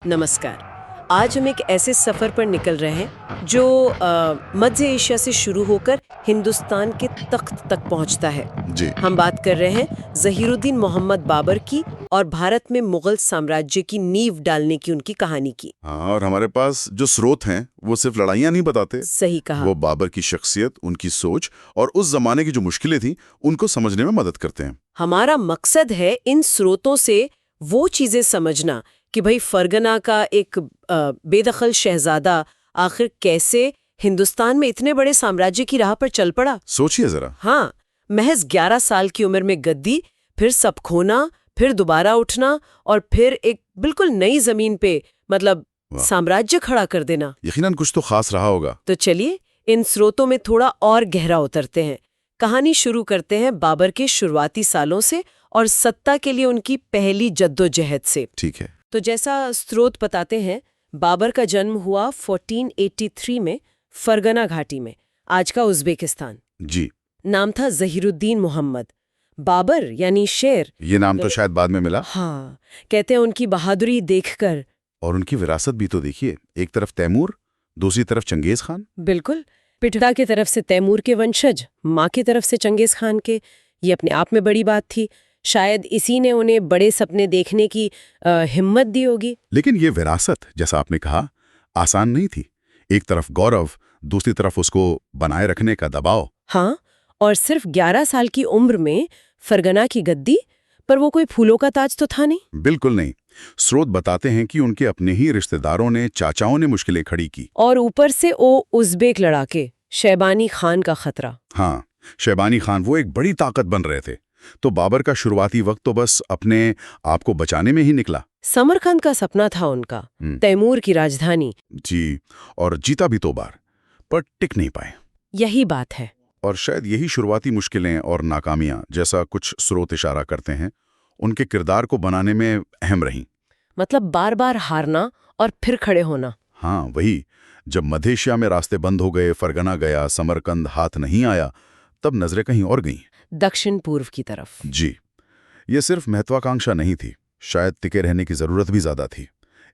नमस्कार। आज हम एक ऐसे सफ़र पर निकल रहे हैं जो मध्य एशिया से शुरू होकर हिंदुस्तान के तख्त तक पहुंचता है। जी। हम बात कर रहे हैं ज़हीरुद्दीन मोहम्मद बाबर की और भारत में मुगल साम्राज्य की नींव डालने की उनकी कहानी की। हाँ, और हमारे पास जो स्रोत हैं वो सिर्फ लड़ाइयाँ नहीं बताते। सही कहा। वो बाबर की शख्सियत, उनकी सोच और उस जमाने की जो मुश्किलें थीं उनको समझने में मदद करते हैं। हमारा मकसद है इन स्रोतों से वो चीज़ें समझना कि भाई फरगना का एक बेदखल शहजादा आखिर कैसे हिंदुस्तान में इतने बड़े साम्राज्य की राह पर चल पड़ा। सोचिए जरा। हाँ, महज 11 साल की उम्र में गद्दी, फिर सब खोना, फिर दोबारा उठना और फिर एक बिल्कुल नई जमीन पे मतलब वाह। साम्राज्य खड़ा कर देना। यकीनन कुछ तो खास रहा होगा। तो चलिए इन स्रोतों में थोड़ा और गहरा उतरते हैं। कहानी शुरू करते हैं बाबर के शुरुआती सालों से और सत्ता के लिए उनकी पहली जद्दोजहद से। ठीक है। तो जैसा स्रोत बताते हैं, बाबर का जन्म हुआ 1483 में फरगना घाटी में, आज का उज़्बेकिस्तान। जी। नाम था ज़हीरुद्दीन मोहम्मद। बाबर यानी शेर। ये नाम तो शायद बाद में मिला। हाँ, कहते हैं उनकी बहादुरी देखकर। और उनकी विरासत भी तो देखिए, एक तरफ तैमूर, दूसरी तरफ चंगेज खान। बिल्कुल, पिता की तरफ से तैमूर के वंशज, माँ की तरफ से चंगेज खान के। ये अपने आप में बड़ी बात थी। शायद इसी ने उन्हें बड़े सपने देखने की हिम्मत दी होगी। लेकिन ये विरासत, जैसा आपने कहा, आसान नहीं थी। एक तरफ गौरव, दूसरी तरफ उसको बनाए रखने का दबाव। हाँ, और सिर्फ 11 साल की उम्र में फरगना की गद्दी, पर वो कोई फूलों का ताज तो था नहीं। बिल्कुल नहीं। स्रोत बताते हैं कि उनके अपने ही रिश्तेदारों ने, चाचाओं ने मुश्किलें खड़ी की। और ऊपर से वो उज़्बेक लड़ाके शैबानी खान का खतरा। हाँ, शैबानी खान वो एक बड़ी ताकत बन रहे थे। तो बाबर का शुरुआती वक्त तो बस अपने आप को बचाने में ही निकला। समरकंद का सपना था उनका, तैमूर की राजधानी। जी, और जीता भी 2 बार, पर टिक नहीं पाए। यही बात है। और शायद यही शुरुआती मुश्किलें और नाकामियां, जैसा कुछ स्रोत इशारा करते हैं, उनके किरदार को बनाने में अहम रहीं। मतलब बार बार हारना और फिर खड़े होना। हाँ, वही। जब मध्य एशिया में रास्ते बंद हो गए, फरगना गया, समरकंद हाथ नहीं आया, तब नजरें कहीं और गईं। दक्षिण पूर्व की तरफ। जी, ये सिर्फ महत्वाकांक्षा नहीं थी, शायद टिके रहने की जरूरत भी ज्यादा थी।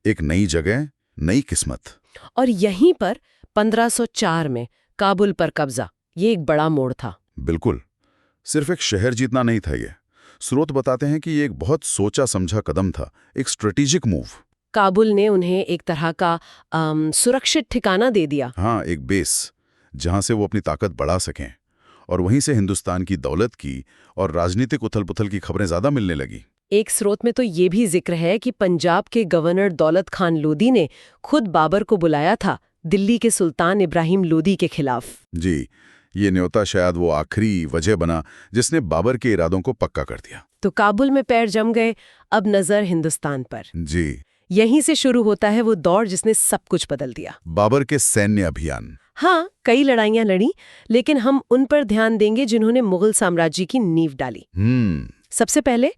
एक नई जगह, नई किस्मत। और यहीं पर 1504 में काबुल पर कब्जा, ये एक बड़ा मोड़ था। बिल्कुल, सिर्फ एक शहर जीतना नहीं था ये। स्रोत बताते हैं कि ये एक बहुत सोचा समझा कदम था, एक स्ट्रेटेजिक मूव। काबुल ने उन्हें एक तरह का सुरक्षित ठिकाना दे दिया। हाँ, एक बेस, जहां से वो अपनी ताकत बढ़ा सकें। और वहीं से हिंदुस्तान की दौलत की और राजनीतिक उथल-पुथल की खबरें ज्यादा मिलने लगी। एक स्रोत में तो ये भी जिक्र है कि पंजाब के गवर्नर दौलत खान लोधी ने खुद बाबर को बुलाया था दिल्ली के सुल्तान इब्राहिम लोधी के खिलाफ। जी, ये न्योता शायद वो आखिरी वजह बना जिसने बाबर के इरादों को पक्का कर दिया। तो काबुल में पैर जम गए, अब नजर हिंदुस्तान पर। जी। यहीं से शुरू होता है वो दौर जिसने सब कुछ बदल दिया। बाबर के सैन्य अभियान। हाँ, कई लड़ाइयां लड़ी, लेकिन हम उन पर ध्यान देंगे जिन्होंने मुगल साम्राज्य की नींव डाली। सबसे पहले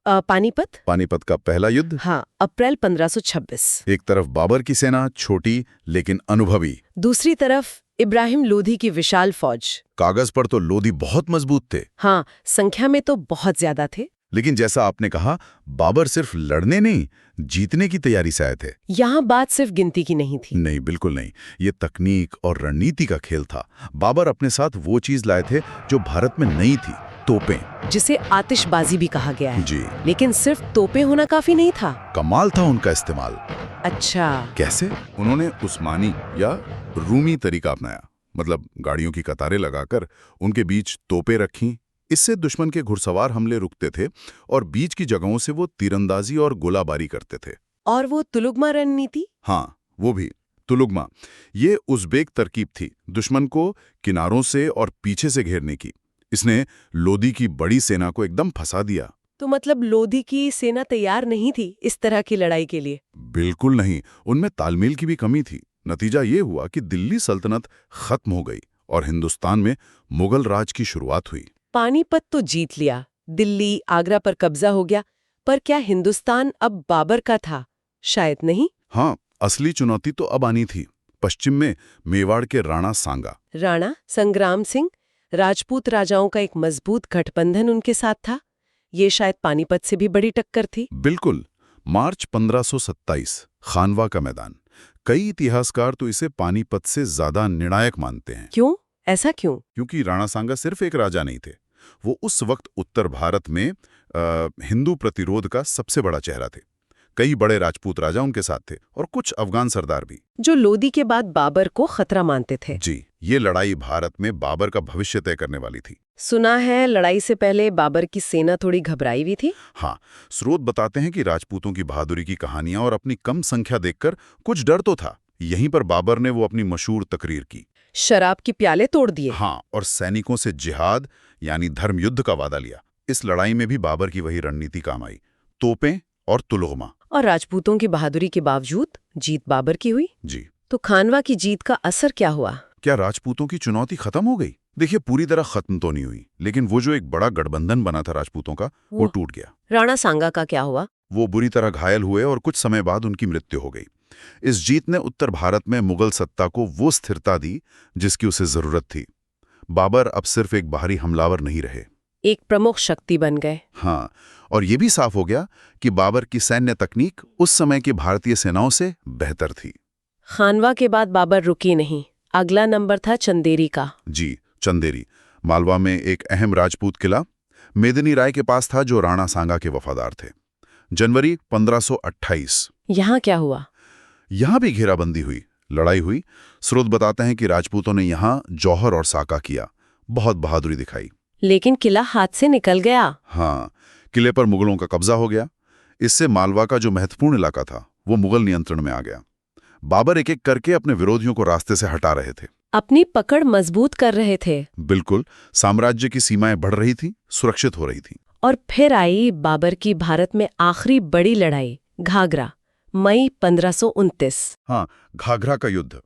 पानीपत। पानीपत का पहला युद्ध। हाँ, अप्रैल 1526। एक तरफ बाबर की सेना, छोटी लेकिन अनुभवी। दूसरी तरफ इब्राहिम लोधी की विशाल फौज। कागज पर तो लोधी बहुत मजबूत थे। हाँ, संख्या में तो बहुत ज्यादा थे। लेकिन जैसा आपने कहा, बाबर सिर्फ लड़ने नहीं, जीतने की तैयारी से आए थे। यहाँ बात सिर्फ गिनती की नहीं थी। नहीं, बिल्कुल नहीं। ये तकनीक और रणनीति का खेल था। बाबर अपने साथ वो चीज लाए थे जो भारत में नहीं थी, तोपें, जिसे आतिशबाजी भी कहा गया है। जी। लेकिन सिर्फ तोपें होना काफी नहीं था। कमाल था उनका इस्तेमाल। अच्छा, कैसे? उन्होंने उस्मानी या रूमी तरीका अपनाया। मतलब गाड़ियों की कतारें लगाकर उनके बीच तोपें रखीं। इससे दुश्मन के घुड़सवार हमले रुकते थे और बीच की जगहों से वो तीरंदाजी और गोलाबारी करते थे। और वो तुलुगमा रणनीति? हाँ, वो भी। तुलुगमा, ये उज़्बेक तरकीब थी, दुश्मन को किनारों से और पीछे से घेरने की। इसने लोदी की बड़ी सेना को एकदम फंसा दिया। तो मतलब लोधी की सेना तैयार नहीं थी इस तरह की लड़ाई के लिए? बिल्कुल नहीं, उनमें तालमेल की भी कमी थी। नतीजा ये हुआ कि दिल्ली सल्तनत खत्म हो गई और हिंदुस्तान में मुगल राज की शुरुआत हुई। पानीपत तो जीत लिया, दिल्ली, आगरा पर कब्जा हो गया, पर क्या हिंदुस्तान अब बाबर का था? शायद नहीं। हाँ, असली चुनौती तो अब आनी थी। पश्चिम में मेवाड़ के राणा सांगा। राणा संग्राम सिंह, राजपूत राजाओं का एक मजबूत गठबंधन उनके साथ था। ये शायद पानीपत से भी बड़ी टक्कर थी। बिल्कुल। मार्च 1527, खानवा का मैदान। कई इतिहासकार तो इसे पानीपत से ज्यादा निर्णायक मानते हैं। क्यों? ऐसा क्यों? क्योंकि राणा सांगा सिर्फ एक राजा नहीं थे, वो उस वक्त उत्तर भारत में हिंदू प्रतिरोध का सबसे बड़ा चेहरा थे। कई बड़े राजपूत राजा उनके साथ थे और कुछ अफगान सरदार भी, जो लोदी के बाद बाबर को खतरा मानते थे। जी। ये लड़ाई भारत में बाबर का भविष्य तय करने वाली थी। सुना है लड़ाई से पहले बाबर की सेना थोड़ी घबराई हुई थी। हाँ, स्रोत बताते हैं कि राजपूतों की बहादुरी की कहानियां और अपनी कम संख्या देखकर कुछ डर तो था। यहीं पर बाबर ने वो अपनी मशहूर तकरीर की, शराब की प्याले तोड़ दिए। हाँ, और सैनिकों से जिहाद यानी धर्म युद्ध का वादा लिया। इस लड़ाई में भी बाबर की वही रणनीति काम आई, तोपें और तुलगमा। और राजपूतों की बहादुरी के बावजूद जीत बाबर की हुई। जी। तो खानवा की जीत का असर क्या हुआ? क्या राजपूतों की चुनौती खत्म हो गई? देखिए, पूरी तरह खत्म तो नहीं हुई, लेकिन वो जो एक बड़ा गठबंधन बना था राजपूतों का, वो टूट गया। राणा सांगा का क्या हुआ? वो बुरी तरह घायल हुए और कुछ समय बाद उनकी मृत्यु हो गई। इस जीत ने उत्तर भारत में मुगल सत्ता को वो स्थिरता दी जिसकी उसे जरूरत थी। बाबर अब सिर्फ एक बाहरी हमलावर नहीं रहे, एक प्रमुख शक्ति बन गए। हाँ, और ये भी साफ हो गया कि बाबर की सैन्य तकनीक उस समय की भारतीय सेनाओं से बेहतर थी। खानवा के बाद बाबर रुकी नहीं, अगला नंबर था चंदेरी का। जी, चंदेरी, मालवा में एक अहम राजपूत किला मेदिनी राय के पास था, जो राणा सांगा के वफादार थे। जनवरी 1528। यहाँ क्या हुआ? यहां भी घेराबंदी हुई, लड़ाई हुई। स्रोत बताते हैं कि राजपूतों ने यहां जौहर और साका किया, बहुत बहादुरी दिखाई। लेकिन किला हाथ से निकल गया। हाँ, किले पर मुगलों का कब्जा हो गया। इससे मालवा का जो महत्वपूर्ण इलाका था वो मुगल नियंत्रण में आ गया। बाबर एक एक करके अपने विरोधियों को रास्ते से हटा रहे थे, अपनी पकड़ मजबूत कर रहे थे। बिल्कुल, साम्राज्य की सीमाएं बढ़ रही थी, सुरक्षित हो रही थी। और फिर आई बाबर की भारत में आखिरी बड़ी लड़ाई, घाघरा, मई 1529। हाँ, घाघरा का युद्ध।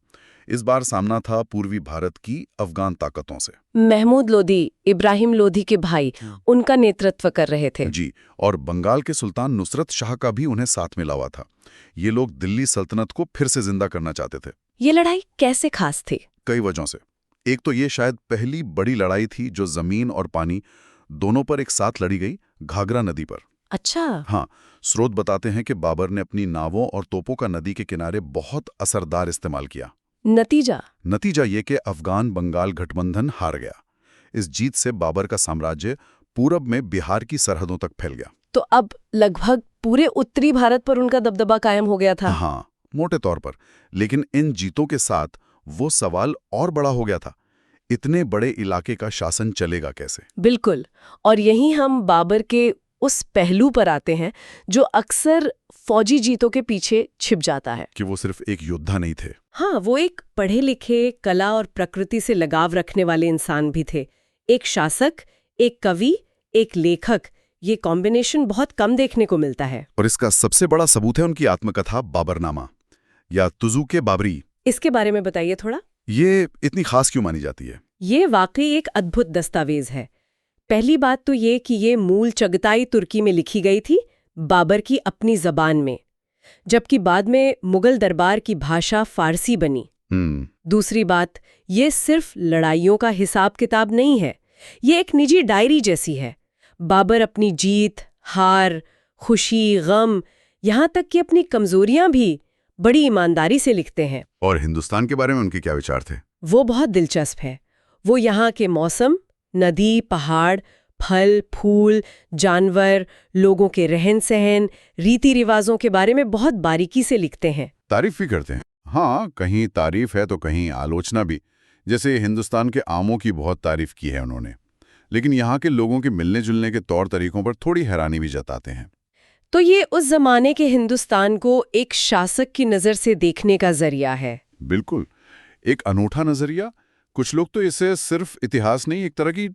इस बार सामना था पूर्वी भारत की अफगान ताकतों से। महमूद लोदी, इब्राहिम लोधी के भाई, उनका नेतृत्व कर रहे थे। जी, और बंगाल के सुल्तान नुसरत शाह का भी उन्हें साथ में लावा था। ये लोग दिल्ली सल्तनत को फिर से जिंदा करना चाहते थे। ये लड़ाई कैसे खास थी? कई वजहों से। एक तो ये शायद पहली बड़ी लड़ाई थी जो जमीन और पानी दोनों पर एक साथ लड़ी गई, घाघरा नदी पर। अच्छा। हाँ, स्रोत बताते हैं कि बाबर ने अपनी नावों और तोपों का नदी के किनारे बहुत असरदार इस्तेमाल किया। नतीजा ये कि अफगान बंगाल गठबंधन हार गया। इस जीत से बाबर का साम्राज्य पूरब में बिहार की सरहदों तक फैल गया। तो अब लगभग पूरे उत्तरी भारत पर उनका दबदबा कायम हो गया था। हाँ, मोटे तौर पर। लेकिन इन जीतों के साथ वो सवाल और बड़ा हो गया था, इतने बड़े इलाके का शासन चलेगा कैसे? बिल्कुल। और यहीं हम बाबर के उस पहलू पर आते हैं जो अक्सर फौजी जीतों के पीछे छिप जाता है, कि वो सिर्फ एक योद्धा नहीं थे। हाँ, वो एक पढ़े लिखे, कला और प्रकृति से लगाव रखने वाले इंसान भी थे। एक शासक, एक कवि, एक लेखक, ये कॉम्बिनेशन बहुत कम देखने को मिलता है। और इसका सबसे बड़ा सबूत है उनकी आत्मकथा बाबरनामा या तुज़ुक-ए बाबरी। इसके बारे में बताइए थोड़ा। ये इतनी खास क्यों मानी जाती है? ये वाकई एक अद्भुत दस्तावेज है। पहली बात तो ये कि ये मूल चगताई तुर्की में लिखी गई थी, बाबर की अपनी जबान में, जबकि बाद में मुगल दरबार की भाषा फारसी बनी। दूसरी बात, ये सिर्फ लड़ाइयों का हिसाब किताब नहीं है, ये एक निजी डायरी जैसी है। बाबर अपनी जीत, हार, खुशी, गम, यहाँ तक कि अपनी कमजोरियां भी बड़ी ईमानदारी से लिखते हैं। और हिंदुस्तान के बारे में उनके क्या विचार थे? वो बहुत दिलचस्प है। वो यहाँ के मौसम, नदी, पहाड़, फल, फूल, जानवर, लोगों के रहन सहन, रीति रिवाजों के बारे में बहुत बारीकी से लिखते हैं। तारीफ भी करते हैं। हाँ, कहीं तारीफ है तो कहीं आलोचना भी। जैसे हिंदुस्तान के आमों की बहुत तारीफ की है उन्होंने, लेकिन यहाँ के लोगों के मिलने जुलने के तौर तरीकों पर थोड़ी हैरानी भी जताते हैं। तो ये उस जमाने के हिंदुस्तान को एक शासक की नज़र से देखने का जरिया है। बिल्कुल, एक अनूठा नजरिया। कुछ लोग तो इसे सिर्फ इतिहास नहीं, एक तरह की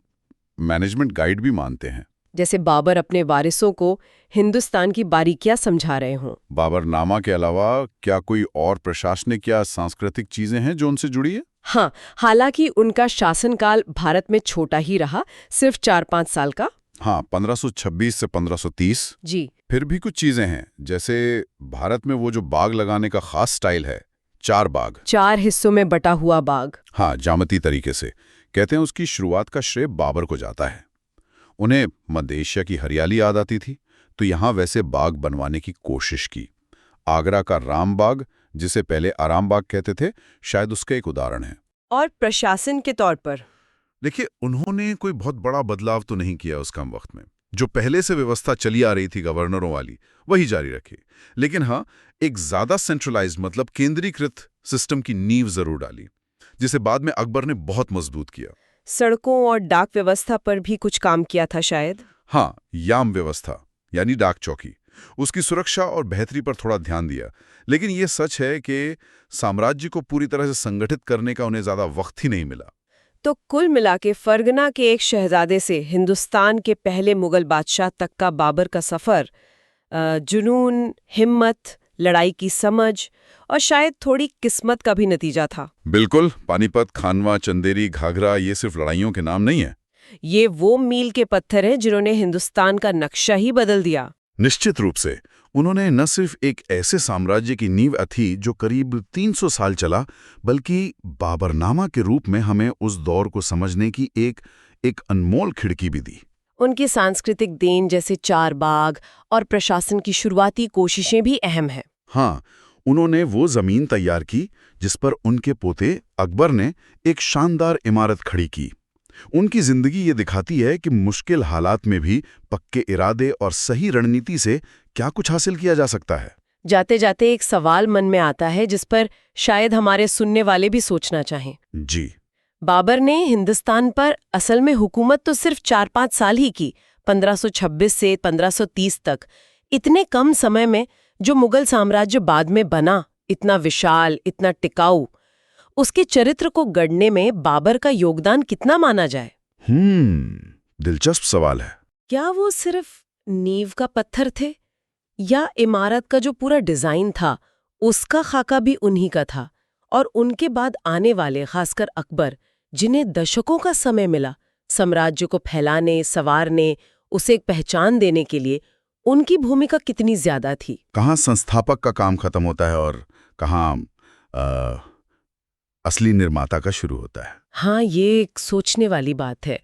मैनेजमेंट गाइड भी मानते हैं। जैसे बाबर अपने वारिसों को हिंदुस्तान की बारीकियां समझा रहे हों। बाबरनामा के अलावा क्या कोई और प्रशासनिक या सांस्कृतिक चीजें हैं जो उनसे जुड़ी है? हाँ, हालांकि उनका शासनकाल भारत में छोटा ही रहा, सिर्फ 4-5 साल का। हाँ, 1526 से 1530। जी। फिर भी कुछ चीजें हैं, जैसे भारत में वो जो बाग लगाने का खास स्टाइल है, 4 बाग, 4 हिस्सों में बटा हुआ बाग। हाँ, जामती तरीके से। कहते हैं उसकी शुरुआत का श्रेय बाबर को जाता है। उन्हें मध्य एशिया की हरियाली याद आती थी, तो यहाँ वैसे बाग बनवाने की कोशिश की। आगरा का राम बाग, जिसे पहले आराम बाग कहते थे, शायद उसका एक उदाहरण है। और प्रशासन के तौर पर देखिए, उन्होंने कोई बहुत बड़ा बदलाव तो नहीं किया उस कम वक्त में। जो पहले से व्यवस्था चली आ रही थी गवर्नरों वाली, वही जारी रखी। लेकिन हाँ, एक ज्यादा सेंट्रलाइज्ड मतलब केंद्रीकृत सिस्टम की नींव जरूर डाली, जिसे बाद में अकबर ने बहुत मजबूत किया। सड़कों और डाक व्यवस्था पर भी कुछ काम किया था शायद। हाँ, याम व्यवस्था यानी डाक चौकी, उसकी सुरक्षा और बेहतरी पर थोड़ा ध्यान दिया। लेकिन ये सच है कि साम्राज्य को पूरी तरह से संगठित करने का उन्हें ज्यादा वक्त ही नहीं मिला। तो कुल मिला के फरगना के एक शहजादे से हिंदुस्तान के पहले मुगल बादशाह तक का बाबर का सफर जुनून, हिम्मत, लड़ाई की समझ और शायद थोड़ी किस्मत का भी नतीजा था। बिल्कुल, पानीपत, खानवा, चंदेरी, घाघरा, ये सिर्फ लड़ाइयों के नाम नहीं है। ये वो मील के पत्थर हैं जिन्होंने हिंदुस्तान का नक्शा ही बदल दिया। निश्चित रूप से उन्होंने न सिर्फ एक ऐसे साम्राज्य की नींव अथी जो करीब 300 साल चला, बल्कि बाबरनामा के रूप में हमें उस दौर को समझने की एक अनमोल खिड़की भी दी। उनकी सांस्कृतिक देन जैसे चार बाग और प्रशासन की शुरुआती कोशिशें भी अहम हैं। हाँ, उन्होंने वो जमीन तैयार की जिस पर उनके पोते अकबर ने एक शानदार इमारत खड़ी की। उनकी जिंदगी ये दिखाती है कि मुश्किल हालात में भी पक्के इरादे और सही रणनीति से क्या कुछ हासिल किया जा सकता है। जाते जाते एक सवाल मन में आता है जिस पर शायद हमारे सुनने वाले भी सोचना चाहें। जी। बाबर ने हिंदुस्तान पर असल में हुकूमत तो सिर्फ 4-5 साल ही की, 1526 से 1530 तक। इतने कम समय में जो मुगल साम्राज्य बाद में बना, इतना विशाल, इतना टिकाऊ, उसके चरित्र को गढ़ने में बाबर का योगदान कितना माना जाए? दिलचस्प सवाल है। क्या वो सिर्फ नींव का पत्थर थे, या इमारत का जो पूरा डिजाइन था उसका खाका भी उन्हीं का था? और उनके बाद आने वाले, खासकर अकबर, जिन्हें दशकों का समय मिला साम्राज्य को फैलाने, संवारने, उसे एक पहचान देने के लिए, उनकी भूमिका कितनी ज्यादा थी? कहाँ संस्थापक का काम खत्म होता है और कहाँ असली निर्माता का शुरू होता है। हाँ, ये एक सोचने वाली बात है।